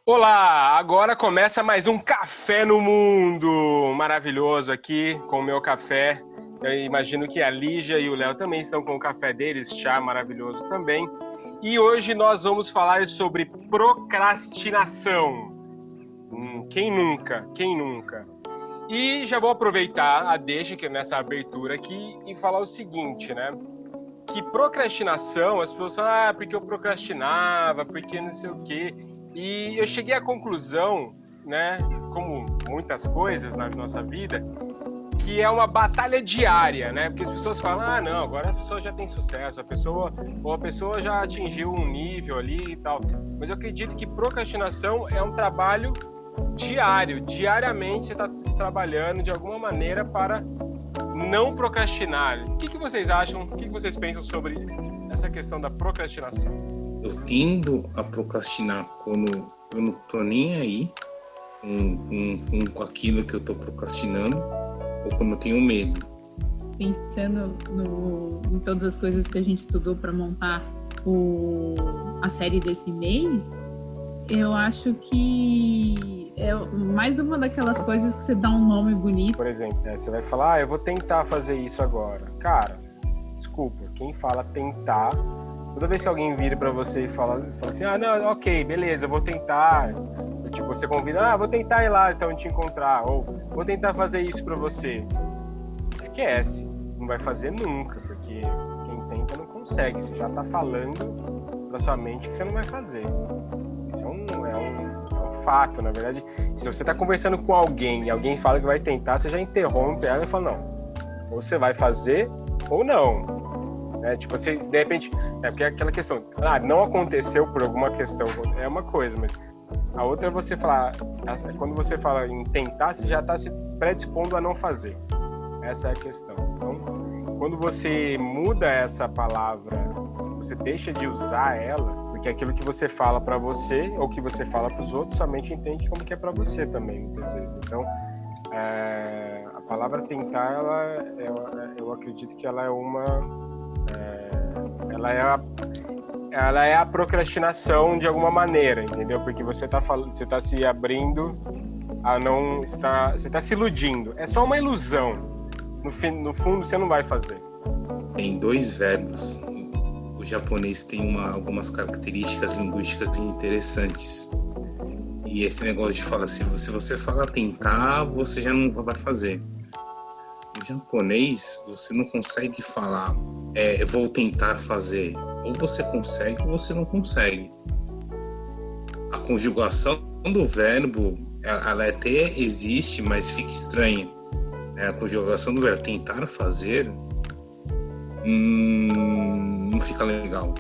Olá, agora começa mais um Café no Mundo maravilhoso aqui com o meu café. Eu imagino que a Lígia e o Léo também estão com o café deles, chá maravilhoso também. E hoje nós vamos falar sobre procrastinação. Quem nunca? Quem nunca? E já vou aproveitar a deixa que nessa abertura aqui e falar o seguinte, né? Que procrastinação, as pessoas falam, porque eu procrastinava, porque não sei o quê. E eu cheguei à conclusão, né, como muitas coisas na nossa vida, que é uma batalha diária, né? Porque as pessoas falam, não, agora a pessoa já tem sucesso, a pessoa já atingiu um nível ali e tal. Mas eu acredito que procrastinação é um trabalho diário, diariamente você está se trabalhando de alguma maneira para não procrastinar. O que vocês acham, o que vocês pensam sobre essa questão da procrastinação? Eu tendo a procrastinar quando eu não tô nem aí com aquilo que eu tô procrastinando ou quando eu tenho medo. Pensando em todas as coisas que a gente estudou para montar a série desse mês, eu acho que é mais uma daquelas coisas que você dá um nome bonito. Por exemplo, você vai falar, eu vou tentar fazer isso agora. Cara, desculpa, quem fala tentar, toda vez que alguém vira pra você e fala assim, não, ok, beleza, eu vou tentar. Tipo, você convida, vou tentar ir lá então te encontrar, ou vou tentar fazer isso pra você. Esquece, não vai fazer nunca, porque quem tenta não consegue. Você já tá falando pra sua mente que você não vai fazer. Isso é um fato, na verdade. Se você tá conversando com alguém e alguém fala que vai tentar, você já interrompe ela e fala, não, ou você vai fazer ou não. Tipo, você, de repente, porque é aquela questão, não aconteceu por alguma questão, é uma coisa, mas a outra é você falar, quando você fala em tentar, você já está se predispondo a não fazer. Essa é a questão. Então, quando você muda essa palavra, você deixa de usar ela, porque aquilo que você fala para você ou que você fala para os outros, somente entende como que é para você também, muitas vezes. Então, a palavra tentar, eu acredito que ela é ela é a procrastinação de alguma maneira, entendeu? Porque você tá se abrindo a não, você tá se iludindo. É só uma ilusão. No fundo, você não vai fazer. Tem dois verbos. O japonês tem algumas características linguísticas interessantes. E esse negócio de falar, se você fala tentar, você já não vai fazer. No japonês, você não consegue falar vou tentar fazer. Ou você consegue ou você não consegue. A conjugação do verbo, ela até existe, mas fica estranha. A conjugação do verbo tentar fazer não fica legal.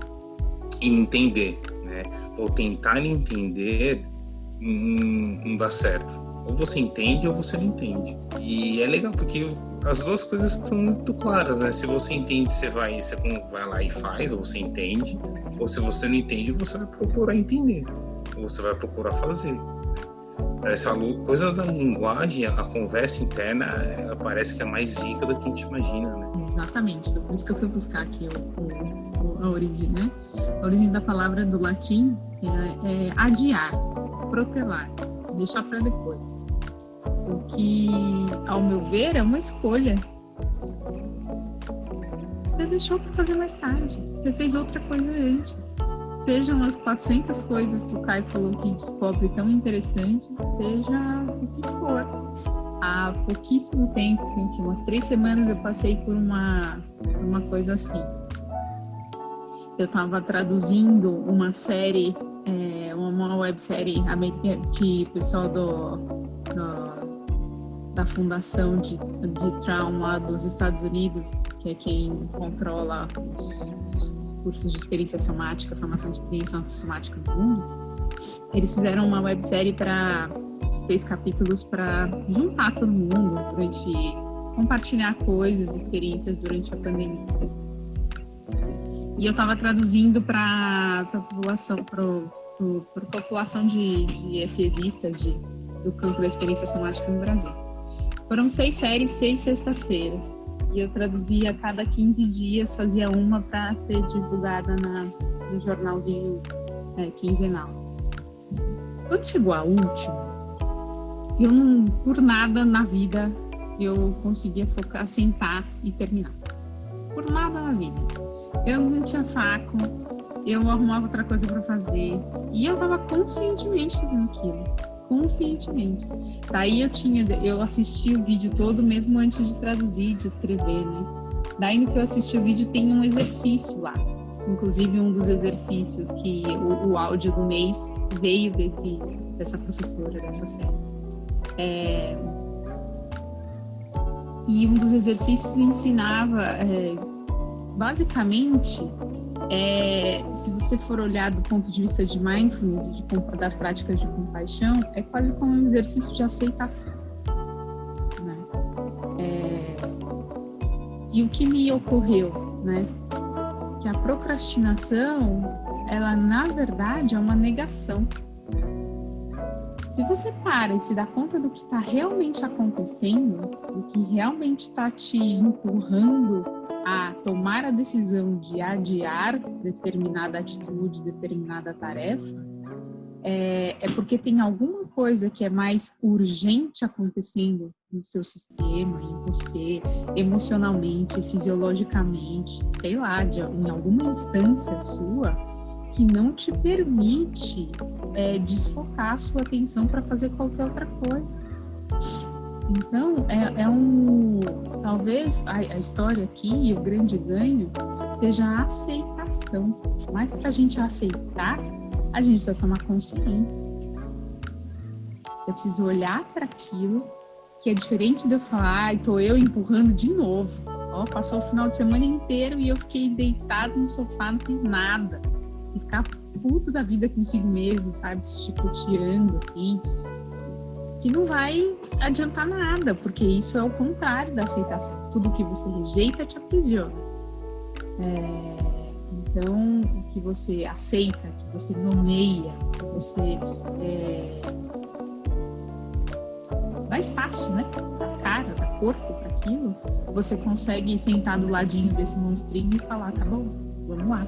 E entender, né? Ou tentar entender não dá certo. Ou você entende ou você não entende. E é legal porque as duas coisas são muito claras, né? Se você entende, você vai lá e faz, ou você entende. Ou se você não entende, você vai procurar entender. Ou você vai procurar fazer. Essa coisa da linguagem, a conversa interna, ela parece que é mais rica do que a gente imagina, né? Exatamente. Por isso que eu fui buscar aqui a origem, né? A origem da palavra do latim é adiar, protelar, deixar para depois. O que, ao meu ver, é uma escolha. Você deixou para fazer mais tarde. Você fez outra coisa antes. Sejam as 400 coisas que o Caio falou que descobre tão interessantes, seja o que for. Há pouquíssimo tempo, umas 3 semanas, eu passei por uma coisa assim. Eu estava traduzindo uma série, uma websérie que o pessoal da Fundação de Trauma dos Estados Unidos, que é quem controla os cursos de experiência somática, formação de experiência somática no mundo, eles fizeram uma websérie de 6 capítulos para juntar todo mundo, compartilhar coisas, experiências durante a pandemia. E eu estava traduzindo para a população, para população de ESESistas do campo da experiência somática no Brasil. Foram 6 séries, 6 sextas-feiras. E eu traduzia a cada 15 dias, fazia uma para ser divulgada no jornalzinho quinzenal. Quando chegou a última, eu não, por nada na vida, eu conseguia focar, sentar e terminar. Por nada na vida. Eu não tinha saco, eu arrumava outra coisa para fazer e eu estava conscientemente fazendo aquilo. Conscientemente. Daí eu assisti o vídeo todo mesmo antes de traduzir, de escrever, né? Daí no que eu assisti o vídeo tem um exercício lá. Inclusive um dos exercícios que o áudio do mês veio dessa professora, dessa série. E um dos exercícios ensinava, basicamente, se você for olhar do ponto de vista de mindfulness e das práticas de compaixão, é quase como um exercício de aceitação, né? E o que me ocorreu, né? Que a procrastinação, ela na verdade é uma negação. Se você para e se dá conta do que está realmente acontecendo, do que realmente está te empurrando a tomar a decisão de adiar determinada atitude, determinada tarefa, é porque tem alguma coisa que é mais urgente acontecendo no seu sistema, em você, emocionalmente, fisiologicamente, sei lá, em alguma instância sua, que não te permite desfocar a sua atenção para fazer qualquer outra coisa. Então, talvez a história aqui, o grande ganho, seja a aceitação. Mas para a gente aceitar, a gente precisa tomar consciência. Eu preciso olhar para aquilo, que é diferente de eu falar, estou eu empurrando de novo. Passou o final de semana inteiro e eu fiquei deitado no sofá, não fiz nada. E ficar puto da vida consigo mesmo, sabe? Se chicoteando, assim. Que não vai adiantar nada, porque isso é o contrário da aceitação. Tudo que você rejeita te aprisiona. Então, o que você aceita, que você nomeia, que você dá espaço, né? Dá cara, dá corpo para aquilo, você consegue sentar do ladinho desse monstrinho e falar, tá bom, vamos lá.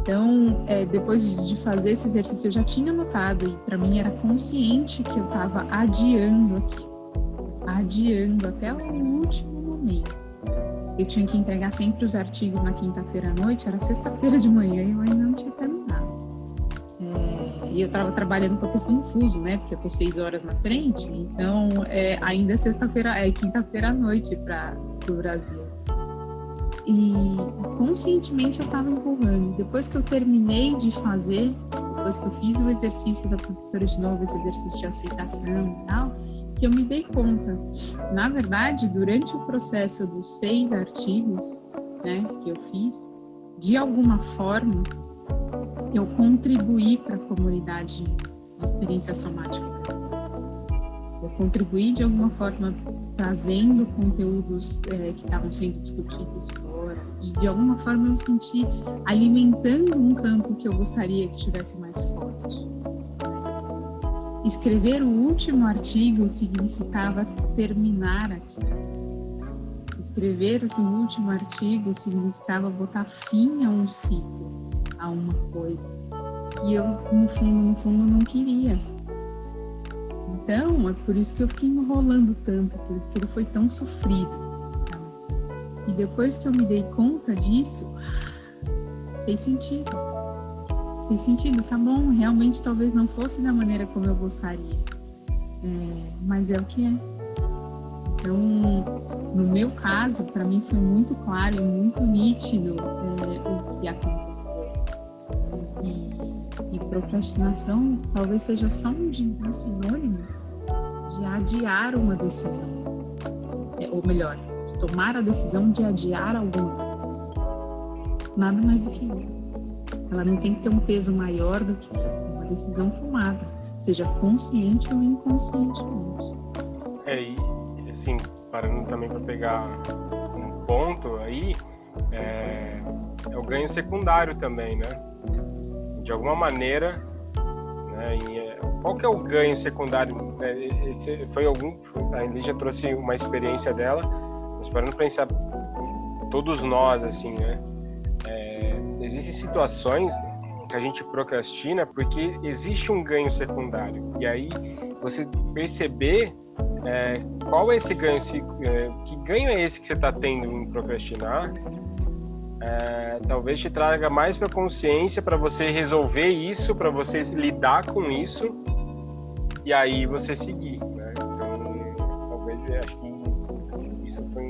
Então, depois de fazer esse exercício, eu já tinha notado, e para mim era consciente que eu estava adiando até o último momento. Eu tinha que entregar sempre os artigos na quinta-feira à noite, era sexta-feira de manhã e eu ainda não tinha terminado. E eu estava trabalhando com a questão do fuso, né? Porque eu estou 6 horas na frente, então ainda é quinta-feira à noite para o Brasil. E conscientemente eu estava empurrando. Depois que eu terminei de fazer, depois que eu fiz o exercício da professora de novo, esse exercício de aceitação e tal, que eu me dei conta. Na verdade, durante o processo dos 6 artigos, né, que eu fiz, de alguma forma, eu contribuí para a comunidade de experiência somática brasileira. Eu contribuí de alguma forma trazendo conteúdos que estavam sendo discutidos fora e de alguma forma eu me senti alimentando um campo que eu gostaria que tivesse mais forte. Escrever o último artigo significava terminar aquilo. Escrever o último artigo significava botar fim a um ciclo, a uma coisa. E eu, no fundo, não queria. Então, é por isso que eu fiquei enrolando tanto, por isso que ele foi tão sofrido. E depois que eu me dei conta disso, fez sentido. Fez sentido, tá bom, realmente talvez não fosse da maneira como eu gostaria. Mas é o que é. Então, no meu caso, para mim foi muito claro e muito nítido o que aconteceu. E procrastinação talvez seja só um sinônimo de adiar uma decisão. Ou melhor, de tomar a decisão de adiar alguma coisa. Nada mais do que isso. Ela não tem que ter um peso maior do que isso. É uma decisão tomada, seja consciente ou inconscientemente. E assim, parando também para pegar um ponto aí, é o ganho secundário também, né? De alguma maneira, né, qual que é o ganho secundário? A Lígia trouxe uma experiência dela, mas parando para pensar, todos nós, assim, né? Existem situações que a gente procrastina porque existe um ganho secundário. E aí você perceber qual é esse ganho, que ganho é esse que você está tendo em procrastinar, talvez te traga mais para consciência para você resolver isso, para você lidar com isso e aí você seguir, né? Então, talvez acho que isso foi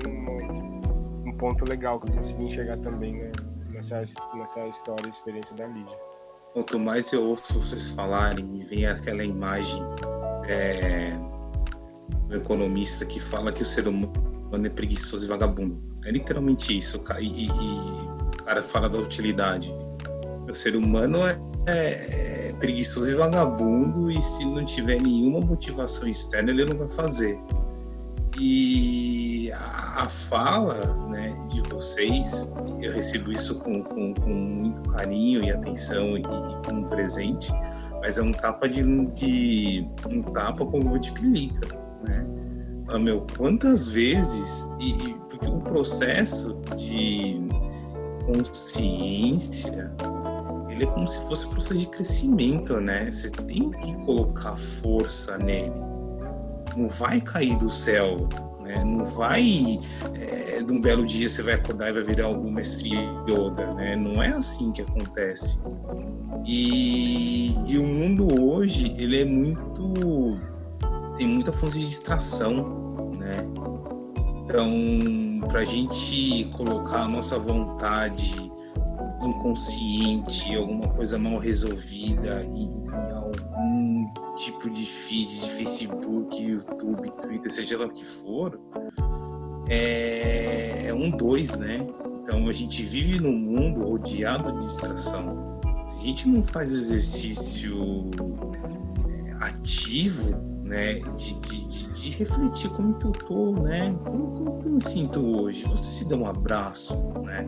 um ponto legal que eu consegui enxergar também, né? Nessa história e experiência da Lídia. Quanto mais eu ouço vocês falarem, me vem aquela imagem do economista que fala que o ser humano é preguiçoso e vagabundo. É literalmente isso. E o cara fala da utilidade. O ser humano é preguiçoso e vagabundo, e se não tiver nenhuma motivação externa, ele não vai fazer. E a fala, né, de vocês, eu recebo isso com muito carinho e atenção e com um presente, mas é um tapa um tapa com luva de pelica, né? Quantas vezes, porque o processo de consciência, ele é como se fosse um processo de crescimento, né? Você tem que colocar força nele. Não vai cair do céu, né? Não vai, de um belo dia você vai acordar e vai virar o mestre Yoda, né? Não é assim que acontece. E o mundo hoje, ele é tem muita fonte de distração, né? Então, pra gente colocar a nossa vontade inconsciente, alguma coisa mal resolvida em algum tipo de feed de Facebook, YouTube, Twitter, seja lá o que for, é 2, né? Então a gente vive num mundo rodeado de distração. Se a gente não faz o exercício ativo, né, de refletir como que eu tô, né? Como que eu me sinto hoje? Você se dá um abraço, né?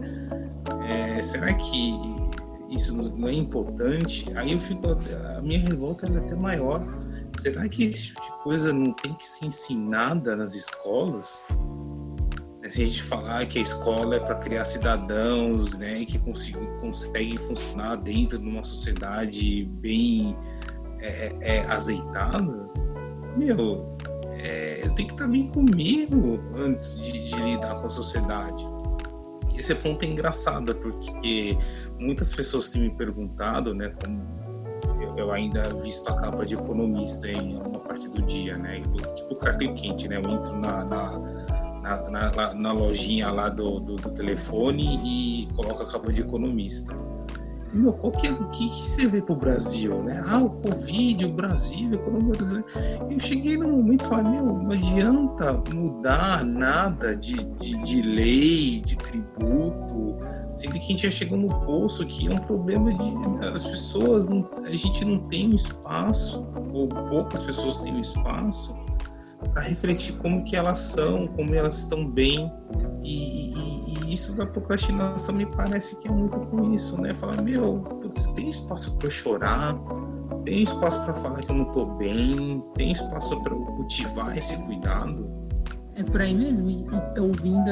Será que isso não é importante? Aí a minha revolta é até maior. Será que esse tipo de coisa não tem que ser ensinada nas escolas? Se a gente falar que a escola é para criar cidadãos, né, que conseguem funcionar dentro de uma sociedade bem azeitada, eu tenho que estar bem comigo antes de lidar com a sociedade. E esse ponto é engraçado, porque muitas pessoas têm me perguntado, né, como eu ainda visto a capa de economista em uma parte do dia, né, tipo Clark Kent, né, eu entro na lojinha lá do telefone e coloco a capa de economista. O que você vê pro Brasil, né? O Covid, o Brasil, a economia brasileira. Eu cheguei num momento e falei, não adianta mudar nada de lei, de tributo, sendo que a gente já chegou no poço que é um problema as pessoas, a gente não tem um espaço, ou poucas pessoas têm um espaço para refletir como que elas são, como elas estão bem, e isso da procrastinação me parece que é muito com isso, né? Falar, tem espaço para eu chorar, tem espaço para falar que eu não tô bem, tem espaço para eu cultivar esse cuidado. É por aí mesmo, e ouvindo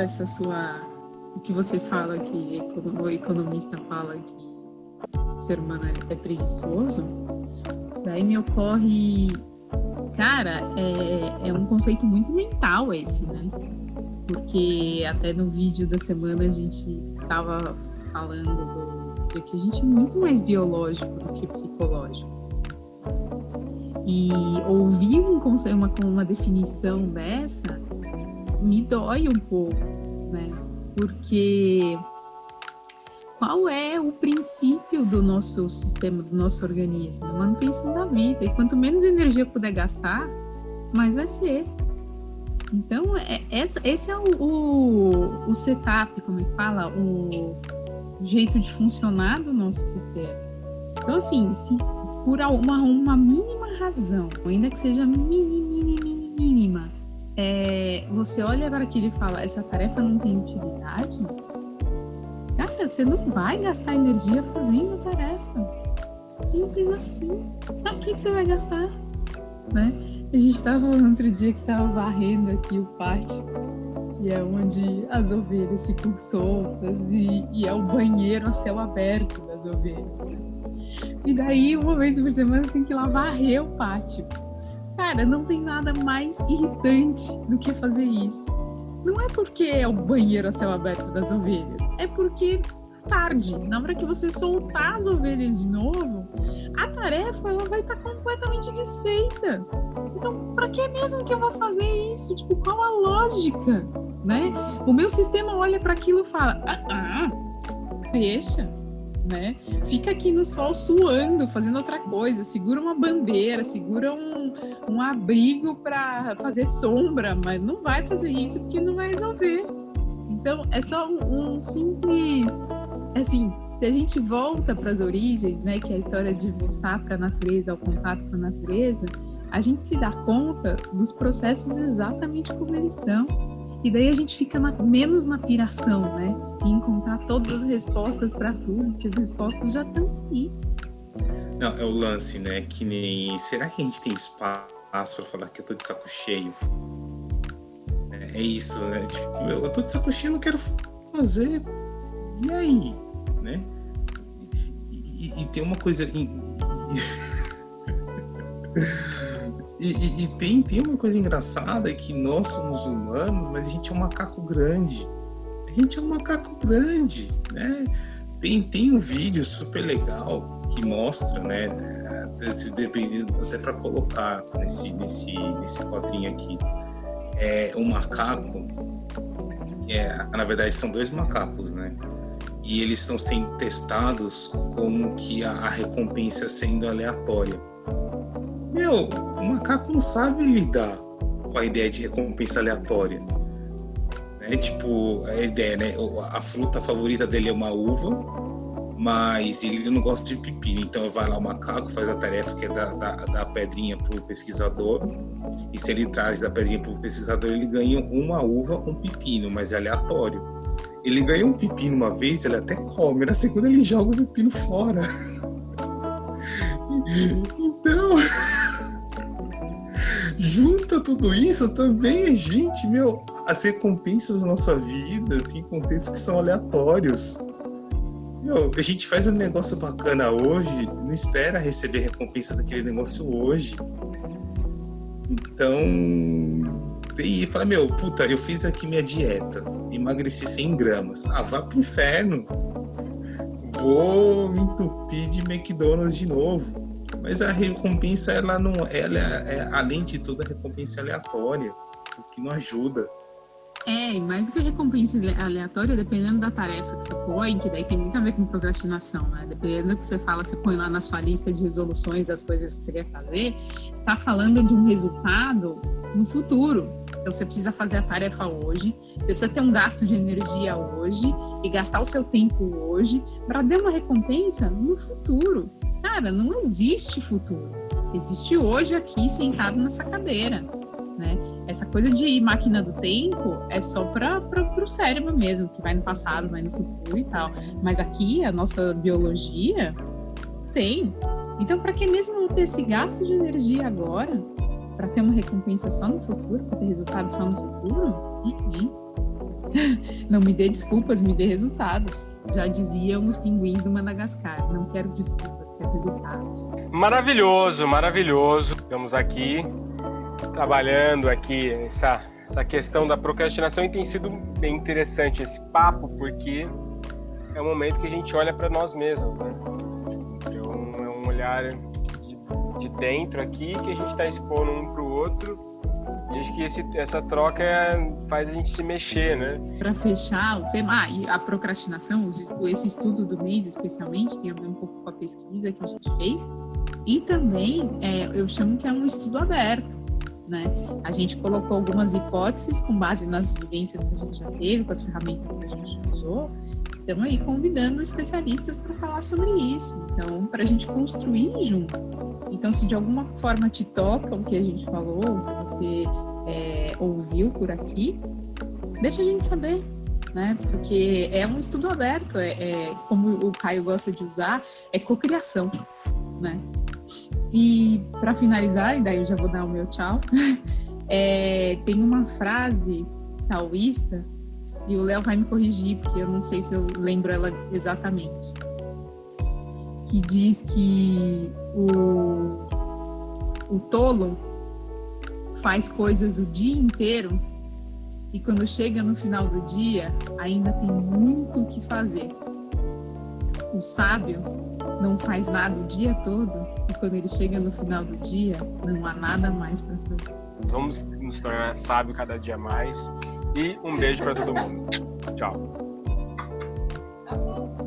o que você fala, que o economista fala que o ser humano é preguiçoso, daí me ocorre, cara, é um conceito muito mental esse, né? Porque até no vídeo da semana a gente estava falando de que a gente é muito mais biológico do que psicológico. E ouvir uma definição dessa me dói um pouco, né? Porque qual é o princípio do nosso sistema, do nosso organismo? A manutenção da vida. E quanto menos energia puder gastar, mais vai ser. Então, esse é o setup, como é que fala? O jeito de funcionar do nosso sistema. Então, assim, se por uma mínima razão, ainda que seja mínima, você olha para aquilo e fala, essa tarefa não tem utilidade, cara, você não vai gastar energia fazendo a tarefa. Simples assim. Para que você vai gastar? Né? A gente estava falando outro dia que estava varrendo aqui o pátio, que é onde as ovelhas ficam soltas e é o banheiro a céu aberto das ovelhas. E daí, uma vez por semana, você tem que varrer o pátio. Cara, não tem nada mais irritante do que fazer isso. Não é porque é o banheiro a céu aberto das ovelhas, é porque tarde, na hora que você soltar as ovelhas de novo, a tarefa ela vai estar completamente desfeita. Então, para que mesmo que eu vou fazer isso? Tipo, qual a lógica, né? O meu sistema olha para aquilo e fala, deixa, né? Fica aqui no sol suando, fazendo outra coisa, segura uma bandeira, segura um abrigo para fazer sombra, mas não vai fazer isso porque não vai resolver. Então, é só um simples... Assim, se a gente volta para as origens, né, que é a história de voltar para a natureza, ao contato com a natureza, a gente se dá conta dos processos exatamente como eles são. E daí a gente fica menos na piração, né? E encontrar todas as respostas para tudo, que as respostas já estão aqui. Não, é o lance, né? Que nem... Será que a gente tem espaço para falar que eu tô de saco cheio? É isso, né? Tipo, eu tô de saco cheio, não quero fazer... E aí, né? E tem uma coisa... E tem uma coisa engraçada que nós somos humanos, mas a gente é um macaco grande. A gente é um macaco grande, né? Tem um vídeo super legal que mostra, né? Até para colocar nesse quadrinho aqui. É um macaco... na verdade, são 2 macacos, né? E eles estão sendo testados como que a recompensa sendo aleatória. Meu, o macaco não sabe lidar com a ideia de recompensa aleatória. Né? Tipo, a ideia, né? A fruta favorita dele é uma uva, mas ele não gosta de pepino. Então vai lá o macaco, faz a tarefa que é dar a pedrinha pro pesquisador. E se ele traz a pedrinha pro pesquisador, ele ganha uma uva, um pepino, mas é aleatório. Ele ganha um pepino uma vez, ele até come, na segunda ele joga o pepino fora. Então, junta tudo isso também, gente, as recompensas da nossa vida tem contextos que são aleatórios. A gente faz um negócio bacana hoje, não espera receber recompensa daquele negócio hoje. Então, e fala, puta, eu fiz aqui minha dieta, emagreci 100 gramas. Vá pro inferno. Vou me entupir de McDonald's de novo. Mas a recompensa, ela é, além de tudo, a recompensa aleatória, o que não ajuda. E mais do que recompensa aleatória, dependendo da tarefa que você põe, que daí tem muito a ver com procrastinação, né? Dependendo do que você fala, você põe lá na sua lista de resoluções das coisas que você quer fazer, você está falando de um resultado no futuro. Então, você precisa fazer a tarefa hoje, você precisa ter um gasto de energia hoje e gastar o seu tempo hoje para dar uma recompensa no futuro. Cara, não existe futuro. Existe hoje aqui, sentado nessa cadeira, né? Essa coisa de máquina do tempo é só para o cérebro mesmo, que vai no passado, vai no futuro e tal. Mas aqui, a nossa biologia tem. Então, para que mesmo ter esse gasto de energia agora, para ter uma recompensa só no futuro, para ter resultado só no futuro? Não me dê desculpas, me dê resultados. Já diziam os pinguins do Madagascar. Não quero desculpas, quero resultados. Maravilhoso, maravilhoso. Estamos aqui trabalhando aqui essa questão da procrastinação e tem sido bem interessante esse papo, porque é um momento que a gente olha para nós mesmos, né? Então é um olhar de dentro aqui que a gente está expondo um para o outro e acho que essa troca faz a gente se mexer, né? Para fechar o tema, e a procrastinação, esse estudo do mês especialmente tem a ver um pouco com a pesquisa que a gente fez e também eu chamo que é um estudo aberto. Né? A gente colocou algumas hipóteses com base nas vivências que a gente já teve, com as ferramentas que a gente já usou. Estamos aí convidando especialistas para falar sobre isso. Então, para a gente construir junto. Então, se de alguma forma te toca o que a gente falou, o que você ouviu por aqui, deixa a gente saber, né? Porque é um estudo aberto, como o Caio gosta de usar, é cocriação, né? E para finalizar, e daí eu já vou dar o meu tchau, tem uma frase taoísta, e o Léo vai me corrigir, porque eu não sei se eu lembro ela exatamente, que diz que o tolo faz coisas o dia inteiro e quando chega no final do dia ainda tem muito o que fazer. O sábio não faz nada o dia todo e quando ele chega no final do dia não há nada mais para fazer. Vamos nos tornar sábio cada dia mais e um beijo para todo mundo. Tchau.